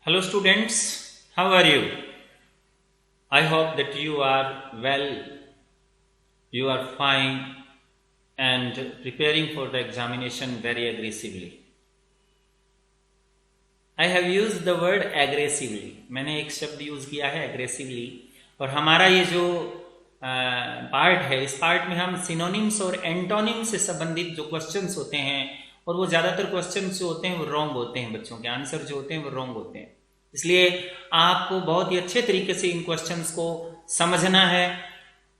Hello students, how are you? I hope that you are well, you are fine and preparing for the examination very aggressively. I have used the word aggressively. मैंने एक शब्द use किया है aggressively और हमारा ये जो part है इस पार्ट में हम सिनोनिम्स और एंटोनिम्स से संबंधित जो क्वेश्चंस होते हैं और वो ज़्यादातर क्वेश्चंस जो होते हैं वो रॉन्ग होते हैं, बच्चों के आंसर जो होते हैं वो रॉन्ग होते हैं। इसलिए आपको बहुत ही अच्छे तरीके से इन क्वेश्चंस को समझना है,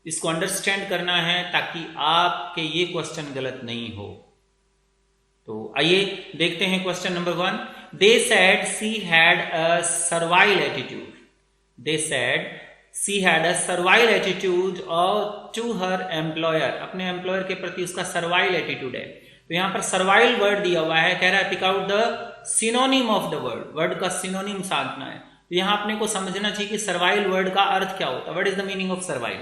इसको अंडरस्टैंड करना है ताकि आपके ये क्वेश्चन गलत नहीं हो। तो आइए देखते हैं question number 1। They said she had a servile attitude. They said she had a servile attitude और टू हर एम्प्लॉयर, अपने एम्प्लॉयर के प्रति उसका सर्वाइल एटीट्यूड है। तो यहां पर सर्वाइल वर्ड दिया हुआ है, कह रहा है pick out the synonym of the word, word का सिनोनिम साधना है। तो यहां अपने को समझना चाहिए कि सर्वाइल वर्ड का अर्थ क्या होता है। What is the meaning of servile?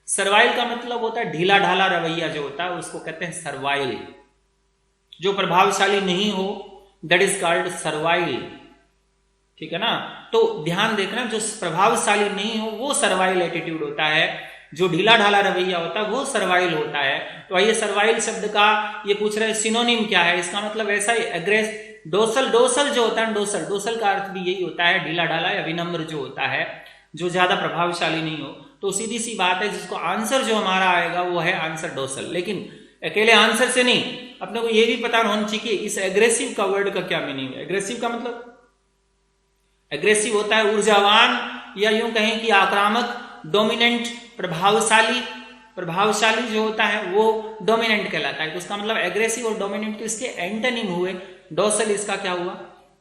Servile का मतलब होता है ढीला ढाला रवैया जो होता है उसको कहते हैं सर्वाइल। जो प्रभावशाली नहीं हो दैट इज कॉल्ड सर्वाइल, ठीक है ना। तो ध्यान देखना, जो प्रभावशाली नहीं हो वो सर्वाइल एटीट्यूड होता है, जो ढीला ढाला रवैया होता है वो सर्वाइल होता है। तो आइए सर्वाइल शब्द का ये पूछ रहे हैं सिनोनिम क्या है। इसका मतलब ऐसा ही एग्रेस डोसल, डोसल जो होता है डोसल, डोसल का अर्थ भी यही होता है ढीला ढाला या विनम्र जो होता है, जो ज्यादा प्रभावशाली नहीं हो। तो सीधी सी बात है, जिसको आंसर जो हमारा आएगा वो है आंसर डोसल। लेकिन अकेले आंसर से नहीं, अपने को ये भी पता होना चाहिए इस एग्रेसिव का वर्ड का क्या मीनिंग है। एग्रेसिव का मतलब, एग्रेसिव होता है ऊर्जावान या यूं कहें कि आक्रामक, डोमिनेंट, प्रभावशाली। प्रभावशाली जो होता है वो डोमिनेंट कहलाता है। तो उसका मतलब एग्रेसिव और डोमिनेंट तो इसके एंटोनिम हुए, डोसल इसका क्या हुआ?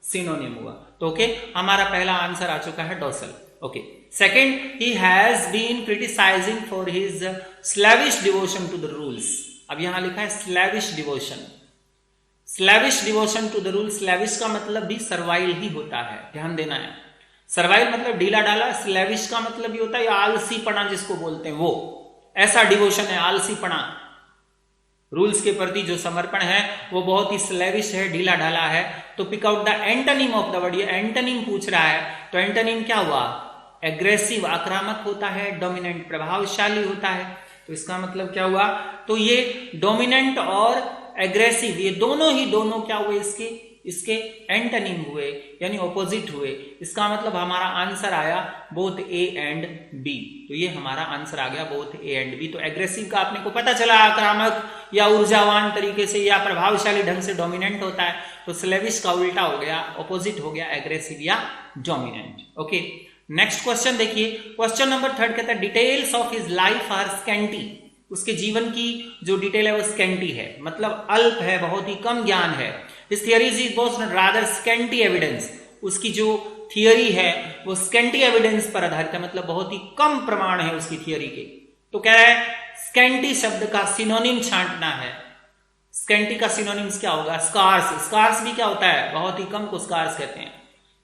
सिनोनिम हुआ। तो ओके, हमारा पहला आंसर आ चुका है डोसल। Okay, second, he has been criticising for his slavish devotion to the rules. अब यहां लिखा है slavish devotion, slavish devotion to the rule. Slavish का मतलब भी सर्वाइल ही होता है, ध्यान देना है। सर्वाइल मतलब ढीला डाला, स्लैविश का मतलब भी होता है आलसीपना जिसको बोलते हैं, वो ऐसा डिवोशन है, आलसीपना। रूल्स के प्रति जो समर्पण है वो बहुत ही स्लैविश है, ढीला ढाला है। तो pick out the antonym of the word, ये एंटोनिम पूछ रहा है। तो एंटोनिम क्या हुआ? एग्रेसिव आक्रामक होता है, डोमिनेंट प्रभावशाली होता है। तो इसका मतलब क्या हुआ? तो ये डोमिनेंट और एग्रेसिव ये दोनों ही दोनों क्या हुए? इसके एंटोनिम हुए, यानी ऑपोजिट हुए। इसका मतलब हमारा आंसर आया बोथ ए एंड बी। तो ये हमारा आंसर आ गया बोथ ए एंड बी। तो एग्रेसिव का आपने को पता चला आक्रामक या ऊर्जावान तरीके से या प्रभावशाली ढंग से डोमिनेंट होता है। तो स्लेविश का उल्टा हो गया, ऑपोजिट हो गया एग्रेसिव या डोमिनेंट। ओके, नेक्स्ट क्वेश्चन देखिए। क्वेश्चन नंबर 3 कहता है details of his life are scanty. उसके जीवन की जो डिटेल है वो स्कैंटी है, मतलब अल्प है, बहुत ही कम ज्ञान है। His theories is both rather scanty evidence, उसकी जो थियोरी है वो स्कैंटी एविडेंस पर आधारित है, मतलब बहुत ही कम प्रमाण है उसकी थियोरी के। तो कह रहा है स्कैंटी शब्द का सिनोनिम छांटना है। स्कैंटी का सिनोनिम्स क्या होगा? स्कार्स। स्कार्स भी क्या होता है? बहुत ही कम को स्कार्स कहते हैं।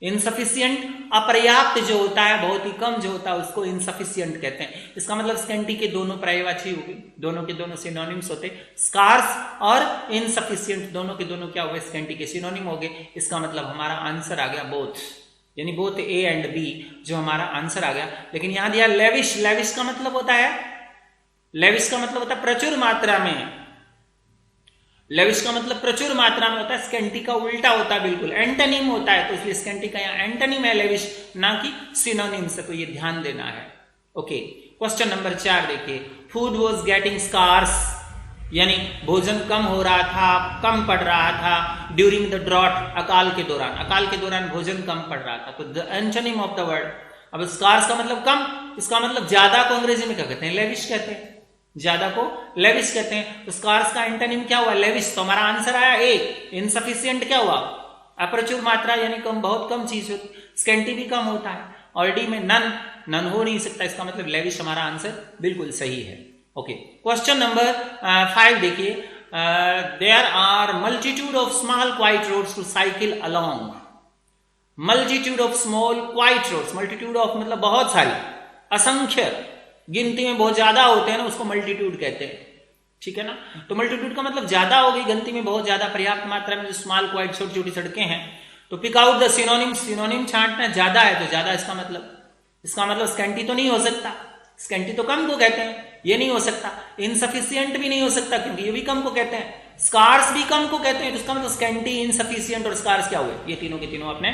इनसफिशियंट, अपर्याप्त जो होता है, बहुत ही कम जो होता है उसको इनसफिशियंट कहते हैं। इसका मतलब स्कैंटी के दोनों पर्यायवाची होगी, दोनों के दोनों सिनोनिम्स होते। स्कार्स और इनसफिशियंट दोनों के दोनों क्या हो गए? स्कैंटी के सिनोनिम हो गए। इसका मतलब हमारा आंसर आ गया बोथ, यानी बोथ ए एंड बी जो हमारा आंसर आ गया। लेकिन यहां दिया लेविश। लेविश का मतलब होता है, लेविश का मतलब होता है प्रचुर मात्रा में। लेविश का मतलब प्रचुर मात्रा में होता है, स्कैंटी का उल्टा होता है, बिल्कुल एंटोनिम होता है। तो इसलिए स्कैंटी का यहाँ एंटोनिम है लेविश, ना कि सिनोनिम से। तो ये ध्यान देना है। ओके, क्वेश्चन नंबर 4 देखिए। फूड वॉज गेटिंग स्कार्स, यानी भोजन कम हो रहा था, कम पड़ रहा था। ड्यूरिंग द ड्रॉट, अकाल के दौरान, अकाल के दौरान भोजन कम पड़ रहा था। तो the antonym of the word, अब स्कार्स का मतलब कम, इसका मतलब ज्यादा को अंग्रेजी में क्या कहते हैं? लेविश कहते हैं। ज्यादा को लेविश कहते हैं। तो स्कार्स का एंटोनिम क्या हुआ? लेविश। तो हमारा आंसर आया ए। इनसफिशिएंट क्या हुआ? अप्रचुर मात्रा, यानी कम, बहुत कम चीज होती। स्कैंटी भी कम होता है। और डी में नन, नन हो नहीं सकता। इसका मतलब लेविश हमारा आंसर बिल्कुल सही है। ओके, क्वेश्चन नंबर 5 देखिए। There are multitude of small quite roads to cycle along. Multitude of small quite roads, multitude of मतलब बहुत सारी, असंख्य, गिनती में बहुत ज्यादा होते हैं ना, उसको मल्टीट्यूड कहते हैं, ठीक है ना। तो मल्टीट्यूड का मतलब ज्यादा होगी, गिनती में बहुत ज्यादा, पर्याप्त मात्रा में जो स्मॉल क्वाइट छोटी छोटी सड़कें हैं तो pick out the synonym, synonym छांटना, ज्यादा है तो ज्यादा, इसका मतलब स्कैंटी तो नहीं हो सकता, स्कैंटी तो कम को कहते हैं, ये नहीं हो सकता। इनसफिशियंट भी नहीं हो सकता क्योंकि ये भी कम को कहते हैं। स्कार्स भी कम को कहते हैं, तो इसका मतलब स्कैंटी, इनसफिशियंट और स्कार्स क्या हुए, ये तीनों के तीनों अपने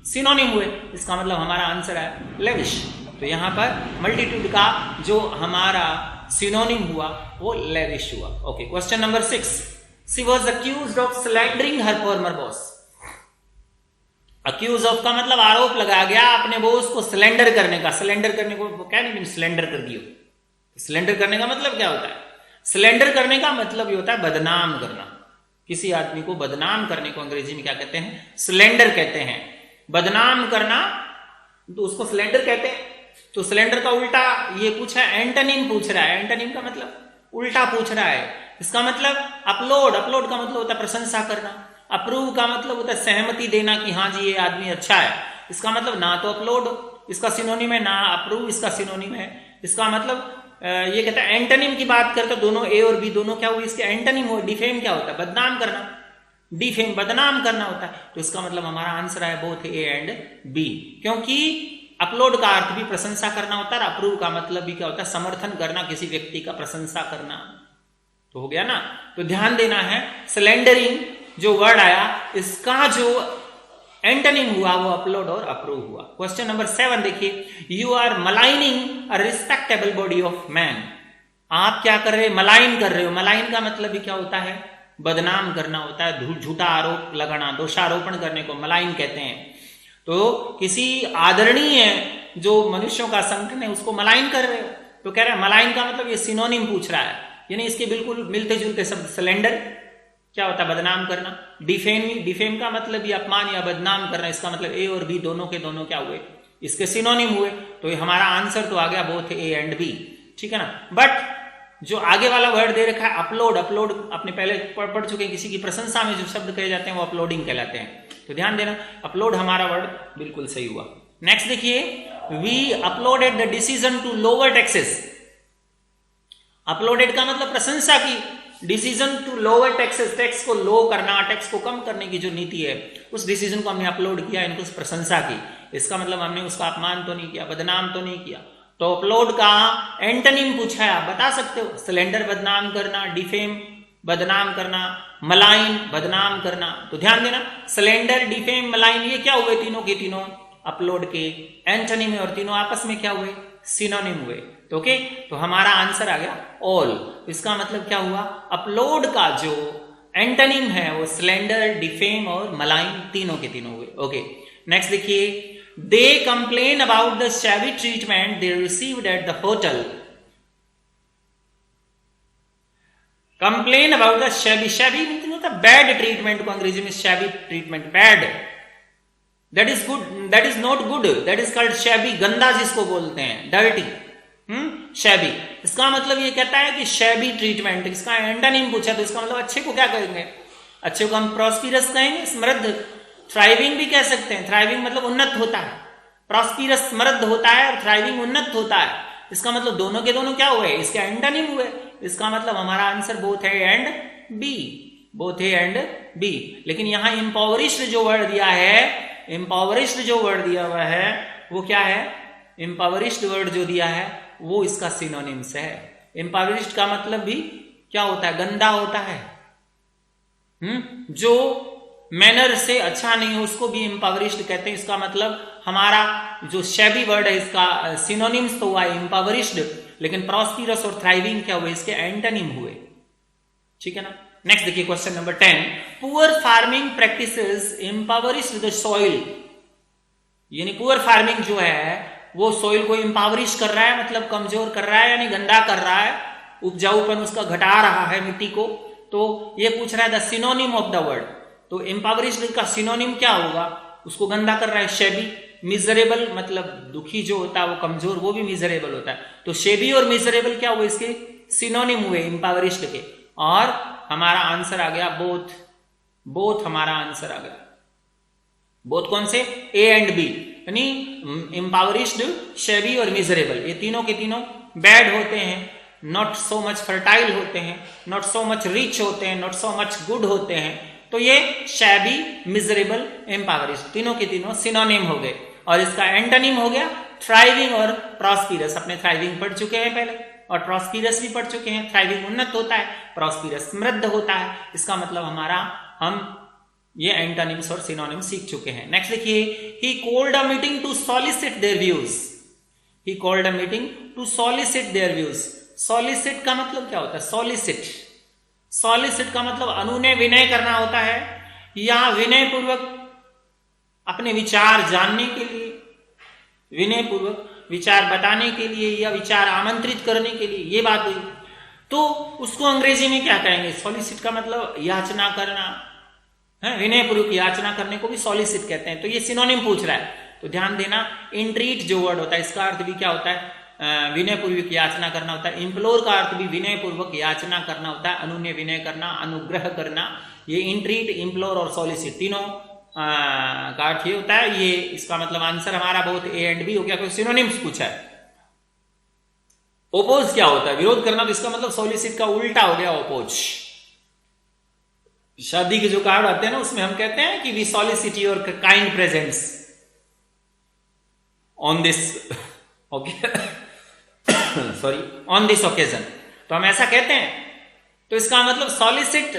सिनोनिम हुए। इसका मतलब हमारा आंसर है लेविश। तो यहां पर मल्टीट्यूड का जो हमारा सिनोनिम हुआ वो लेविश हुआ। Okay, question number 6, she was accused of slandering her former boss. Accuse of का मतलब आरोप लगाया गया अपने बॉस को स्लेंडर करने का। स्लेंडर करने को क्या नहीं, स्लेंडर कर दियो। स्लेंडर करने का मतलब क्या होता है? स्लेंडर करने का मतलब ये होता है बदनाम करना। किसी आदमी को बदनाम करने को अंग्रेजी में क्या कहते हैं? स्लेंडर कहते हैं। बदनाम करना तो उसको स्लेंडर कहते हैं। तो स्लेंडर का उल्टा ये पूछा है, एंटोनिम पूछ रहा है। एंटोनिम का मतलब उल्टा पूछ रहा है। इसका मतलब अपलोड, अपलोड का मतलब होता है प्रशंसा करना। अप्रूव का मतलब होता है सहमति देना कि हाँ जी ये आदमी अच्छा है। इसका मतलब ना तो अपलोड इसका सिनोनिम है, ना अप्रूव इसका सिनोनिम है। इसका मतलब ये कहता है एंटोनिम की बात करते तो दोनों ए और बी दोनों क्या हुई, इसके एंटोनिम हो। डिफेम क्या होता है? बदनाम करना। डिफेम बदनाम करना होता है। तो इसका मतलब हमारा आंसर है बोथ ए एंड बी, क्योंकि अपलोड का अर्थ भी प्रशंसा करना होता है। अप्रूव का मतलब भी क्या होता है? समर्थन करना, किसी व्यक्ति का प्रशंसा करना। तो हो गया ना। तो ध्यान देना है, स्लेंडरिंग जो वर्ड आया इसका जो एंटोनिम हुआ वो अपलोड और अप्रूव हुआ। क्वेश्चन नंबर 7 देखिए, you are maligning a respectable body of man. आप क्या कर रहे हैं? मलाइन कर रहे हो। मलाइन का मतलब भी क्या होता है? बदनाम करना होता है, झूठा आरोप लगाना, दोषारोपण करने को मलाइन कहते हैं। तो किसी आदरणीय जो मनुष्यों का संगठन है उसको मलाइन कर रहे हो। तो कह रहे हैं मलाइन का मतलब ये सिनोनिम पूछ रहा है, यानी इसके बिल्कुल मिलते जुलते शब्द। स्लेंडर क्या होता है? बदनाम करना। डिफेम, डिफेम का मतलब ये अपमान या बदनाम करना। इसका मतलब ए और बी दोनों के दोनों क्या हुए? इसके सिनोनिम हुए। तो हमारा आंसर तो आ गया बोथ ए एंड बी, ठीक है ना। बट जो आगे वाला वर्ड दे रखा है अपलोड, अपलोड अपने पहले पढ़ चुके हैं। किसी की प्रशंसा में जो शब्द कहे जाते हैं वो अपलोडिंग कहलाते हैं। तो ध्यान देना, अपलोड हमारा वर्ड बिल्कुल सही हुआ। नेक्स्ट देखिए, we uploaded the decision to lower taxes. Uploaded का मतलब प्रशंसा की, decision to lower taxes, tax को लो करना, टैक्स को कम करने की जो नीति है उस डिसीजन को हमने अपलोड किया, इनको प्रशंसा की। इसका मतलब हमने उसका अपमान तो नहीं किया, बदनाम तो नहीं किया। तो अपलोड का एंटोनिम पूछा है, आप बता सकते हो। स्लेंडर बदनाम करना, डिफेम बदनाम करना, मलाइन बदनाम करना। तो ध्यान देना, स्लेंडर, डिफेम, मलाइन ये क्या हुए? तीनों के तीनों अपलोड के एंटोनिम है और तीनों आपस में क्या हुए? सिनोनिम हुए। तो ओके, तो हमारा आंसर आ गया ऑल। इसका मतलब क्या हुआ? अपलोड का जो एंटोनिम है वो स्लेंडर, डिफेम और मलाइन तीनों के तीनों हुए। ओके, नेक्स्ट देखिए, they complain about the shabby treatment they received at the hotel. Complain about the shabby, shabby मतलब होता है बैड ट्रीटमेंट को अंग्रेजी में shabby treatment, bad. That is good, that is not good, that is called shabby, गंदा जिसको बोलते हैं, डर्टी। शैबी, इसका मतलब ये कहता है कि शैबी ट्रीटमेंट, इसका एंटोनिम पूछा तो इसका मतलब अच्छे को क्या कहेंगे? अच्छे को हम प्रॉस्पिरस कहेंगे, समृद्ध। थ्राइविंग भी कह सकते हैं। थ्राइविंग मतलब उन्नत होता है, प्रॉस्पिरस समृद्ध होता है और थ्राइविंग उन्नत होता है। इसका मतलब दोनों के दोनों क्या हुए? इसके एंटोनिम हुए। इसका मतलब हमारा answer both A and B, both A and B. लेकिन यहां इम्पावरिश्ड जो वर्ड दिया है, इम्पावरिश्ड जो वर्ड दिया हुआ है वो क्या है? इम्पावरिश्ड वर्ड जो दिया है वो इसका सिनोनिम्स है। इम्पावरिश्ड का मतलब भी क्या होता है? गंदा होता है। जो मैनर से अच्छा नहीं हो उसको भी इम्पावरिश्ड कहते हैं। इसका मतलब हमारा जो शैबी वर्ड है इसका सिनोनिम्स तो हुआ इम्पावरिश्ड, लेकिन प्रॉस्पिरस और थ्राइविंग क्या हुए? इसके एंटोनिम हुए, ठीक है ना। नेक्स्ट देखिए, question number 10, poor farming practices impoverish the soil. यानी पुअर फार्मिंग जो है वो सॉइल को इम्पावरिश कर रहा है, मतलब कमजोर कर रहा है, यानी गंदा कर रहा है, उपजाऊपन उसका घटा रहा है मिट्टी को। तो ये पूछ रहा है the synonym of the word. तो इम्पावरिश का सिनोनिम क्या होगा? उसको गंदा कर रहा है शैबी। मिजरेबल मतलब दुखी जो होता है वो कमजोर, वो भी मिजरेबल होता है। तो शेबी और मिजरेबल क्या हुए? इसके सिनोनिम हुए इम्पावरिश्ड के। और हमारा आंसर आ गया बोथ, बोथ हमारा आंसर आ गया। बोथ कौन से? ए एंड बी, यानी इम्पावरिश्ड, शेबी और मिजरेबल, ये तीनों के तीनों बैड होते हैं, नॉट सो मच फर्टाइल होते हैं, नॉट सो मच रिच होते हैं, नॉट सो मच गुड होते हैं। तो ये शैबी, मिजरेबल, इम्पावरिश तीनों के तीनों सिनोनिम हो गए। और इसका एंटोनिम हो गया थ्राइविंग और प्रॉस्पिरस। अपने थ्राइविंग पढ़ चुके हैं पहले, और प्रॉस्पिरस भी पढ़ चुके हैं। थ्राइविंग उन्नत होता है, प्रॉस्पिरस समृद्ध होता है। इसका मतलब हमारा हम ये एंटोनिम्स और सिनोनिम्स सीख चुके हैं। नेक्स्ट देखिए, he called a meeting to solicit their views. He called a meeting to solicit their views. Solicit का मतलब क्या होता है? सॉलिसिट, सॉलिसिट का मतलब अनुनय विनय करना होता है, या विनय पूर्वक अपने विचार जानने के लिए, विनय पूर्वक विचार बताने के लिए, या विचार आमंत्रित करने के लिए, ये बात हुई। तो उसको अंग्रेजी में क्या कहेंगे? सॉलिसिट का मतलब याचना करना है, विनय पूर्वक याचना करने को भी सॉलिसिट कहते हैं। तो ये सिनोनिम पूछ रहा है, तो ध्यान देना। इंट्रीट जो वर्ड होता है इसका अर्थ भी क्या होता है? विनय पूर्वक याचना करना होता है। इम्प्लोर का अर्थ भी विनय पूर्वक याचना करना होता है, अनुनय विनय करना, अनुग्रह करना। ये इंट्रीट, इम्प्लोर और सॉलिसिट तीनों का अर्थ ये होता है। ये इसका मतलब आंसर हमारा बहुत ए एंड बी हो गया, कोई सिनोनिम्स पूछा है। ओपोज क्या होता है? विरोध करना, तो इसका मतलब सॉलिसिट का उल्टा हो गया ओपोज। शादी के जो कार्ड आते हैं ना, उसमें हम कहते हैं कि we solicit your kind presence on this okay sorry on this occasion, तो हम ऐसा कहते हैं। तो इसका मतलब सॉलिसिट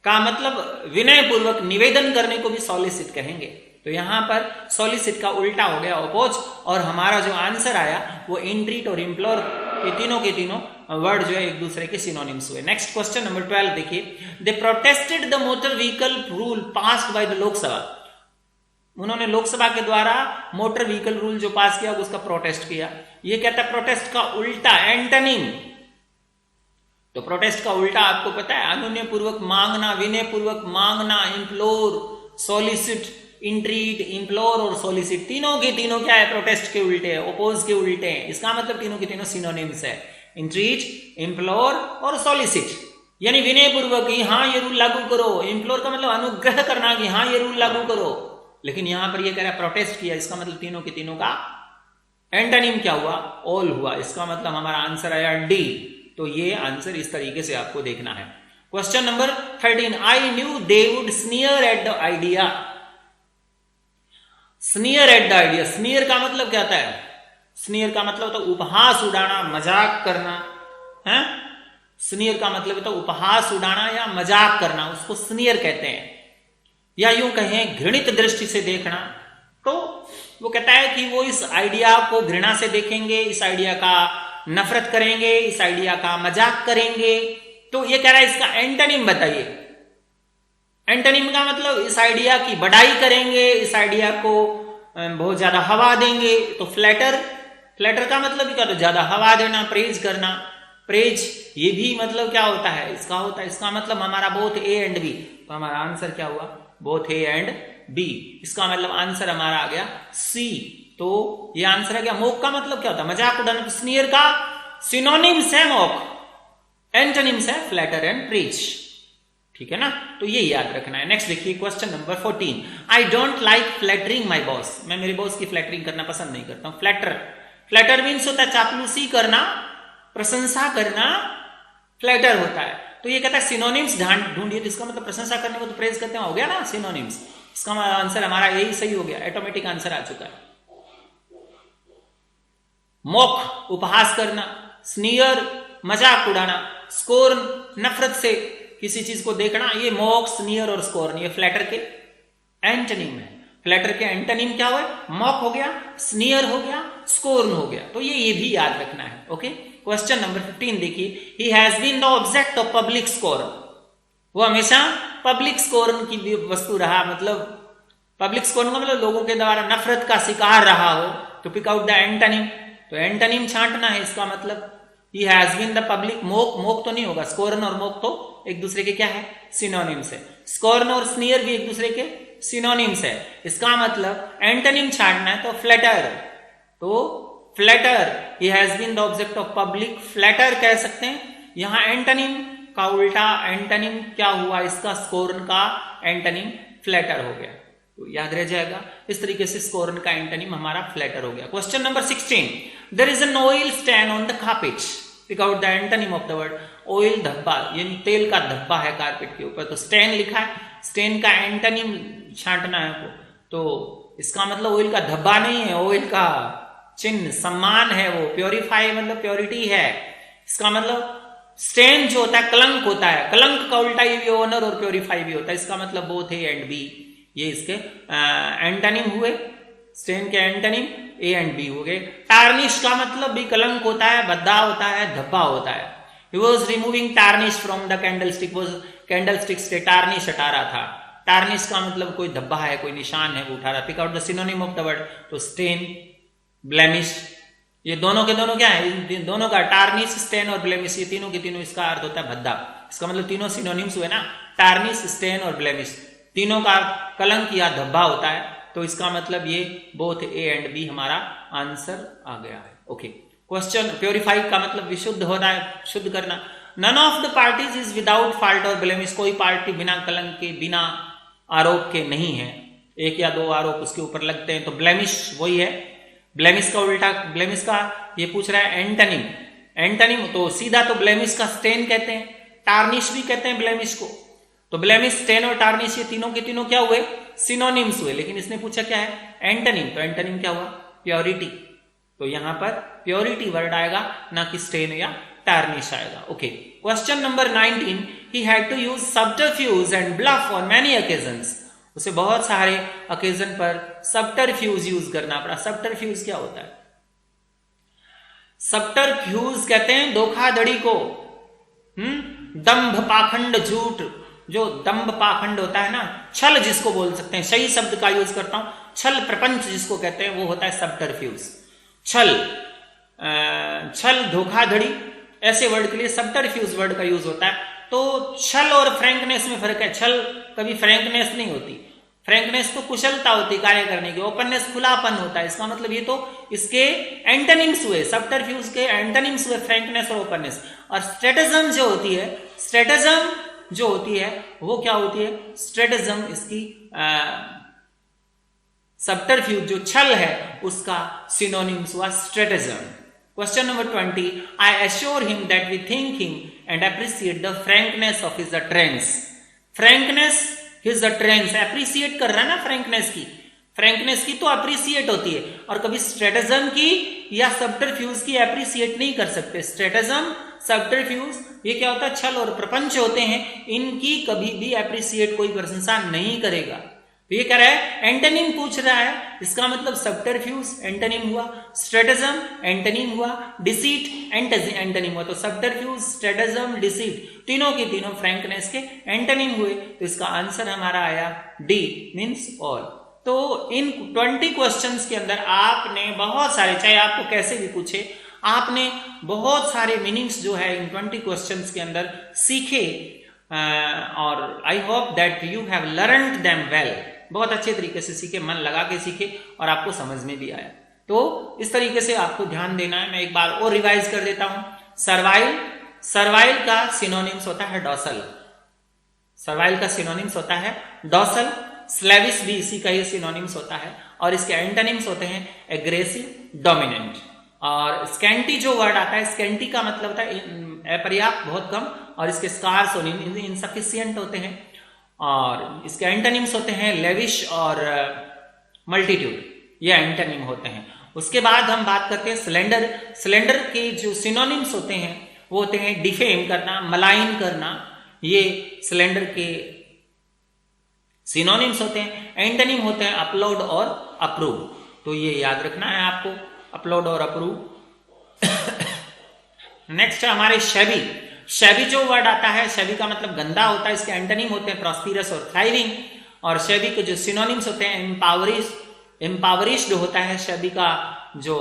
का मतलब विनय पूर्वक निवेदन करने को भी सॉलिसिट कहेंगे। तो यहां पर सॉलिसिट का उल्टा हो गया ओपोज, और हमारा जो आंसर आया वो इंट्रीट और इम्प्लोर, ये तीनों के तीनों वर्ड जो है एक दूसरे के सिनोनिम्स हुए। नेक्स्ट क्वेश्चन नंबर 12 देखिए, they protested the motor vehicle rule passed by the Lok Sabha. उन्होंने लोकसभा के द्वारा मोटर व्हीकल रूल जो पास किया उसका प्रोटेस्ट किया। ये कहता है प्रोटेस्ट का उल्टा, एंटोनिम। तो प्रोटेस्ट का उल्टा आपको पता है, अनुनय पूर्वक मांगना, विनय पूर्वक मांगना, इम्प्लोर, सॉलिसिट, इंट्रीट, इम्प्लोर और सॉलिसिट तीनों के तीनों क्या है? प्रोटेस्ट के उल्टे है, ओपोज के उल्टे हैं। इसका मतलब तीनों के तीनों सिनोनिम्स है, इंट्रीट, इम्प्लोर और सॉलिसिट। यानी विनय पूर्वक कि हाँ ये रूल लागू करो, इम्प्लोर का मतलब अनुग्रह करना कि हाँ ये रूल लागू करो। लेकिन यहां पर ये कह रहा है प्रोटेस्ट किया, इसका मतलब तीनों के तीनों का एंटोनिम क्या हुआ? ऑल हुआ। इसका मतलब हमारा आंसर आया डी। तो ये आंसर इस तरीके से आपको देखना है। Question number 13, I knew they would sneer at the idea. Sneer at the idea, sneer का मतलब क्या होता है? स्नीयर का मतलब तो उपहास उड़ाना, मजाक करना है। स्नीयर का मतलब तो उपहास उड़ाना या मजाक करना, उसको स्नीयर कहते हैं। या यूं कहें घृणित दृष्टि से देखना। तो वो कहता है कि वो इस आइडिया को घृणा से देखेंगे, इस आइडिया का नफरत करेंगे, इस आइडिया का मजाक करेंगे। तो ये कह रहा है इसका एंटोनिम बताइए। एंटोनिम का मतलब इस आइडिया की बढ़ाई करेंगे, इस आइडिया को बहुत ज्यादा हवा देंगे। तो फ्लैटर, फ्लैटर का मतलब क्या होता है? ज्यादा हवा देना, प्रेज करना। प्रेज ये भी मतलब क्या होता है? इसका होता है, इसका मतलब हमारा बोथ ए एंड बी। तो हमारा आंसर क्या हुआ? Both A and B. इसका मतलब आंसर हमारा आ गया सी। तो ये आंसर है क्या? मोक का मतलब क्या होता है? मजाक उड़ाना। स्नीयर का सिनोनिम्स है मोक, एंटोनिम्स है फ्लैटर एंड प्रीच। ठीक है ना? तो ये याद रखना है। नेक्स्ट देखिए question number 14, I don't like flattering my boss. मैं मेरे बॉस की फ्लैटरिंग करना पसंद नहीं करता हूं। फ्लैटर, फ्लैटर मीन्स होता है चापलूसी करना, प्रशंसा करना, फ्लैटर होता है। तो ये कहता है सिनोनिम्स ढूंढिए। तो इसका मतलब प्रशंसा करने को तो प्रेज करते हैं, हो गया ना सिनोनिम्स। इसका आंसर हमारा यही सही हो गया, ऑटोमेटिक आंसर आ चुका है। मॉक उपहास करना, स्नीयर मजाक उड़ाना, स्कोर्न नफरत से किसी चीज को देखना। ये मॉक, स्नीयर और स्कोर्न ये फ्लैटर के एंटोनिम है। फ्लैटर के एंटोनिम क्या हुआ? मॉक हो गया, स्नीयर हो गया, स्कोर्न हो गया। तो ये भी याद रखना है। ओके, क्वेश्चन नंबर 15 देखिए, he has been the object of public scorn. वो हमेशा पब्लिक स्कोर्न की वस्तु रहा, मतलब पब्लिक स्कोर्न का मतलब लोगों के द्वारा नफरत का शिकार रहा हो। तो पिक आउट द एंटोनिम। तो एंटोनिम छांटना है। इसका मतलब he has been the public, mock, mock तो नहीं होगा, स्कोर्न और मोक तो एक दूसरे के क्या है? सिनोनिम्स है। स्कोर्न और स्नीयर भी एक दूसरे के सिनोनिम्स है। इसका मतलब एंटोनिम छांटना है। तो फ्लैटर, तो flatter, he has been the object of public flatter कह सकते हैं। यहां एंटोनिम का उल्टा एंटोनिम क्या हुआ? इसका स्कोर्न का एंटोनिम फ्लैटर हो गया। तो याद रह जाएगा। इस तरीके से स्कोर्न का एंटोनिम हमारा फ्लैटर हो गया। Question number 16, there is an oil stand on the carpet. Pick out the antonym of the word. Oil धब्बा, यानी तेल का धब्बा है कारपेट के ऊपर। तो स्टैंड लिखा है, स्टेन का एंटोनिम छांटना है आपको, तो इसका मतलब ऑयल का धब्बा नहीं है, ऑयल का चिन्ह, सम्मान है वो। प्योरीफाई मतलब प्योरिटी है, इसका मतलब स्टेन जो होता है कलंक होता है, कलंक का उल्टा ये ऑनर और प्योरीफाई भी होता है, इसका मतलब बोथ ए एंड बी, ये इसके एंटोनिम हुए। स्टेन के एंटोनिम ए एंड बी हो गए। टार्निश का मतलब भी कलंक होता है, भद्दा होता है, धब्बा होता है। He was removing tarnish from the candlestick, वो कैंडलस्टिक से टार्निश हटा रहा था। टार्निश का मतलब कोई धब्बा है, कोई निशान है, वो उठा रहा। Pick out the synonym of the word, तो स्टेन, ब्लेमिश, ये दोनों के दोनों क्या है, दोनों का टार्निश, स्टेन और ब्लेमिश, ये तीनों के तीनों इसका अर्थ होता है भद्दा। इसका मतलब तीनों सिनोनिम्स हुए ना, टार्निश, स्टेन और ब्लेमिश, तीनों का कलंक या धब्बा होता है, तो इसका मतलब ये बोथ ए एंड बी हमारा आंसर आ गया है। ओके, क्वेश्चन, प्योरीफाई का मतलब विशुद्ध होना है, शुद्ध करना। None of the parties is without fault और ब्लेमिश, कोई पार्टी बिना कलंक के, बिना आरोप के नहीं है। एक या दो आरोप उसके ऊपर लगते हैं, तो ब्लेमिश वही है। ब्लेमिश का उल्टा, ब्लेमिश का ये पूछ रहा है एंटोनिम, एंटोनिम तो सीधा तो ब्लेमिश का स्टेन कहते हैं, टार्निश भी कहते हैं ब्लेमिश को। तो ब्लेमिश, स्टेन और टार्निश ये तीनों के तीनों क्या हुए, सिनोनिम्स हुए। लेकिन इसने पूछा क्या है, एंटोनिम, तो एंटोनिम क्या हुआ, प्योरिटी। तो यहां पर प्योरिटी वर्ड आएगा, ना कि स्टेन या टार्निश आएगा। Okay, question number 19, he had to use subterfuge and bluff on many occasions, उसे बहुत सारे ओकेजन पर सबटरफ्यूज यूज करना पड़ा। सबटरफ्यूज क्या होता है, सबटरफ्यूज कहते हैं धोखाधड़ी को, दंभ, पाखंड, झूठ, जो दंभ पाखंड होता है ना, छल जिसको बोल सकते हैं, सही शब्द का यूज करता हूं, छल प्रपंच जिसको कहते हैं, वो होता है सबटरफ्यूज। छल, छल, धोखाधड़ी, ऐसे वर्ड के लिए सबटरफ्यूज वर्ड का यूज होता है। तो छल और फ्रैंकनेस में फर्क है, छल कभी फ्रैंकनेस नहीं होती, फ्रैंकनेस तो कुशलता होती कार्य करने की, ओपननेस खुलापन होता है। इसका मतलब ये तो इसके एंटोनिम्स हुए, सबटरफ्यूज के एंटोनिम्स हुए फ्रैंकनेस और ओपननेस। और स्ट्रेटेजम जो होती है, स्ट्रेटेजम जो होती है वो क्या होती है, स्ट्रेटेजम इसकी सबटरफ्यूज जो छल है उसका सिनोनिम्स हुआ stratagem. Question number 20, I assure him that we think him and appreciate the frankness of his utterance. Frankness, his utterance, appreciate कर रहा है ना फ्रैंकनेस की, फ्रैंकनेस की तो अप्रिशिएट होती है, और कभी स्ट्रेटेजम की या सबटरफ्यूज की अप्रिशिएट नहीं कर सकते। स्ट्रेटेजम, सबटरफ्यूज, ये क्या होता है, छल और प्रपंच होते हैं, इनकी कभी भी अप्रिशिएट कोई प्रशंसा नहीं करेगा। तो ये कह रहा है, एंटोनिम पूछ रहा है, इसका मतलब सबटरफ्यूज एंटोनिम हुआ, स्ट्रेटेजम एंटोनिम हुआ, डिसीट एंटोनिम हुआ। तो सबटरफ्यूज, स्ट्रेटेजम, डिसीट, तीनों के तीनों फ्रैंकनेस के एंटोनिम हुए। तो इसका आंसर हमारा आया डी, मीन्स ऑल। तो इन 20 क्वेश्चंस के अंदर आपने बहुत सारे, चाहे आपको कैसे भी पूछे, आपने बहुत सारे मीनिंग्स जो है इन 20 क्वेश्चंस के अंदर सीखे, और I hope that you have learned them well, बहुत अच्छे तरीके से सीखे, मन लगा के सीखे, और आपको समझ में भी आया। तो इस तरीके से आपको ध्यान देना है। मैं एक बार और रिवाइज कर देता हूं। सर्वाइल, सर्वाइल का सिनोनिम्स होता है डॉसल, सर्वाइल का सिनोनिम्स होता है डॉसल। स्लेविश भी इसी का ही सिनोनिम्स होता है, और इसके एंटोनिम्स होते हैं एग्रेसिव, डोमिनेंट। और स्कैंटी जो वर्ड आता है, स्कैंटी का मतलब होता है अपर्याप्त, बहुत कम, और इसके स्कार्स और इनसफिशिएंट होते हैं। और इसके एंटोनिम्स होते हैं लेविश और मल्टीट्यूड, ये एंटोनिम होते हैं। उसके बाद हम बात करते हैं स्लेंडर। स्लेंडर के जो सिनोनिम्स होते हैं वो होते हैं डिफेम करना, मलाइन करना, ये स्लेंडर के सिनोनिम्स होते हैं। एंटोनिम होते हैं अपलोड और अप्रूव, तो ये याद रखना है आपको, अपलोड और अप्रूव। नेक्स्ट है हमारे शैबी। शैबी जो वर्ड आता है, शैबी का मतलब गंदा होता है, इसके एंटोनिम होते हैं प्रॉस्पिरस और थ्राइविंग। और शैबी के जो सिनोनिम्स होते हैं एम्पावरिश्ड होता है शैबी का जो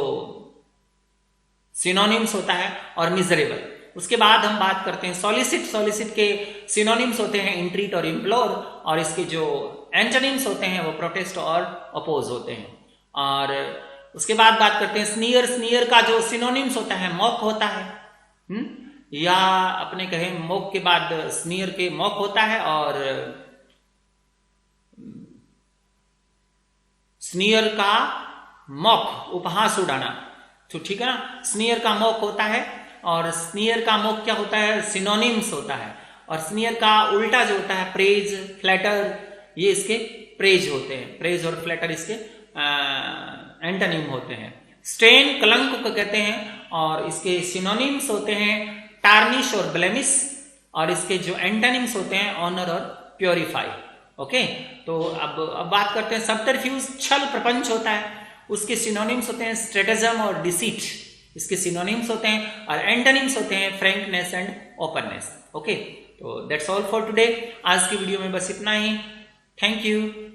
सिनोनिम्स होता है, और मिजरेबल। उसके बाद हम बात करते हैं सॉलिसिट। सॉलिसिट के सिनोनिम्स होते हैं इंट्रीट और इम्प्लोर, और इसके जो एंटोनिम्स होते हैं वो प्रोटेस्ट और अपोज होते हैं। और उसके बाद बात करते हैं स्नीयर। स्नीयर का जो सिनोनिम्स होता है मॉक होता है, या अपने कहें मॉक के बाद स्नीयर के मॉक होता है, और स्नीयर का मॉक उपहास उड़ाना, तो ठीक है ना। स्नीयर का मॉक होता है, और स्नीयर का मॉक क्या होता है, सिनोनिम्स होता है। और स्नियर का उल्टा जो होता है प्रेज, फ्लैटर, ये इसके प्रेज होते हैं। प्रेज और फ्लैटर इसके एंटोनिम होते हैं। स्टेन कलंक को कहते हैं और इसके सिनोनिम्स होते हैं टार्निश और ब्लेमिश, और इसके जो एंटोनिम्स होते हैं ऑनर और प्योरीफाई। ओके, तो अब बात करते हैं सबटरफ्यूज, छल प्रपंच होता है, उसके सिनोनिम्स होते हैं स्ट्रेटेजम और डिसीट, इसके सिनोनिम्स होते हैं, और एंटोनिम्स होते हैं फ्रैंकनेस एंड ओपननेस। ओके, तो दैट्स ऑल फॉर टुडे। आज की वीडियो में बस इतना ही। Thank you.